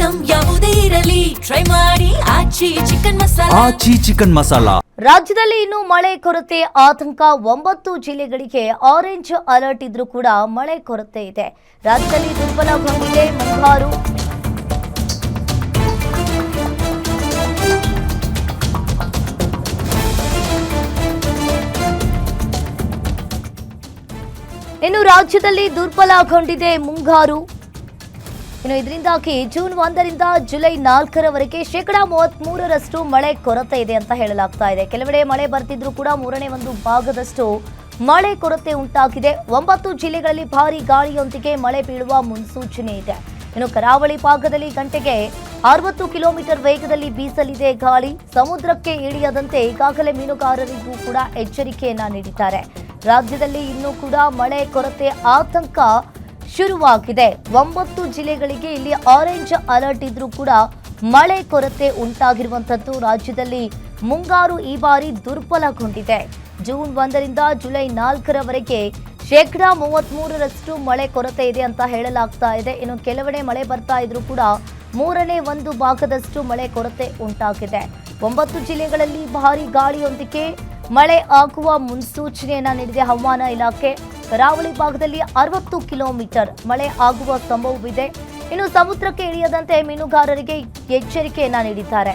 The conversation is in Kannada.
ಐಟಂ ಯಾವುದೇ ಇರಲಿ ಟ್ರೈ ಮಾಡಿ ಆಚಿ ಚಿಕನ್ ಮಸಾಲಾ. ರಾಜ್ಯದಲ್ಲಿ ಇನ್ನು ಮಳೆ ಕೊರತೆ ಆತಂಕ. 9 ಜಿಲ್ಲೆಗಳಿಗೆ ಆರೆಂಜ್ ಅಲರ್ಟ್ ಇದ್ರೂ ಕೂಡ ಮಳೆ ಕೊರತೆ ಇದೆ. ರಾಜ್ಯದಲ್ಲಿ ದುರ್ಬಲಗೊಂಡಿದೆ ಮುಂಗಾರು. ಇನ್ನು ರಾಜ್ಯದಲ್ಲಿ ದುರ್ಬಲಗೊಂಡಿದೆ ಮುಂಗಾರು. ಇನ್ನು ಇದರಿಂದಾಗಿ ಜೂನ್ 1ರಿಂದ ಜುಲೈ 4ರವರೆಗೆ 33% ಮಳೆ ಕೊರತೆ ಇದೆ ಅಂತ ಹೇಳಲಾಗ್ತಾ ಇದೆ. ಕೆಲವೆಡೆ ಮಳೆ ಬರ್ತಿದ್ರು ಕೂಡ 1/3 ಭಾಗದಷ್ಟು ಮಳೆ ಕೊರತೆ ಉಂಟಾಗಿದೆ. 9 ಜಿಲ್ಲೆಗಳಲ್ಲಿ ಭಾರೀ ಗಾಳಿಯೊಂದಿಗೆ ಮಳೆ ಬೀಳುವ ಮುನ್ಸೂಚನೆ ಇದೆ. ಇನ್ನು ಕರಾವಳಿ ಭಾಗದಲ್ಲಿ ಗಂಟೆಗೆ 60 ಕಿಲೋಮೀಟರ್ ವೇಗದಲ್ಲಿ ಬೀಸಲಿದೆ ಗಾಳಿ. ಸಮುದ್ರಕ್ಕೆ ಇಳಿಯದಂತೆ ಈಗಾಗಲೇ ಮೀನುಗಾರರಿಗೂ ಕೂಡ ಎಚ್ಚರಿಕೆಯನ್ನ ನೀಡಿದ್ದಾರೆ. ರಾಜ್ಯದಲ್ಲಿ ಇನ್ನೂ ಕೂಡ ಮಳೆ ಕೊರತೆ ಆತಂಕ ಶುರುವಾಗಿದೆ. 9 ಜಿಲ್ಲೆಗಳಿಗೆ ಇಲ್ಲಿ ಆರೆಂಜ್ ಅಲರ್ಟ್ ಇದ್ರೂ ಕೂಡ ಮಳೆ ಕೊರತೆ ಉಂಟಾಗಿರುವಂತದ್ದು. ರಾಜ್ಯದಲ್ಲಿ ಮುಂಗಾರು ಈ ಬಾರಿ ದುರ್ಬಲಗೊಂಡಿದೆ. ಜೂನ್ 1ರಿಂದ ಜುಲೈ 4ರವರೆಗೆ 33% ಮಳೆ ಕೊರತೆ ಇದೆ ಅಂತ ಹೇಳಲಾಗ್ತಾ ಇದೆ. ಇನ್ನು ಕೆಲವೆಡೆ ಮಳೆ ಬರ್ತಾ ಇದ್ರೂ ಕೂಡ 1/3 ಭಾಗದಷ್ಟು ಮಳೆ ಕೊರತೆ ಉಂಟಾಗಿದೆ. 9 ಜಿಲ್ಲೆಗಳಲ್ಲಿ ಭಾರೀ ಗಾಳಿಯೊಂದಿಗೆ ಮಳೆ ಆಗುವ ಮುನ್ಸೂಚನೆಯನ್ನ ನೀಡಿದೆ ಹವಾಮಾನ ಇಲಾಖೆ. ಕರಾವಳಿ ಭಾಗದಲ್ಲಿ 60 ಕಿಲೋಮೀಟರ್ ಮಳೆ ಆಗುವ ಸಂಭವವಿದೆ. ಇನ್ನು ಸಮುದ್ರಕ್ಕೆ ಇಳಿಯದಂತೆ ಮೀನುಗಾರರಿಗೆ ಎಚ್ಚರಿಕೆಯನ್ನ ನೀಡಿದ್ದಾರೆ.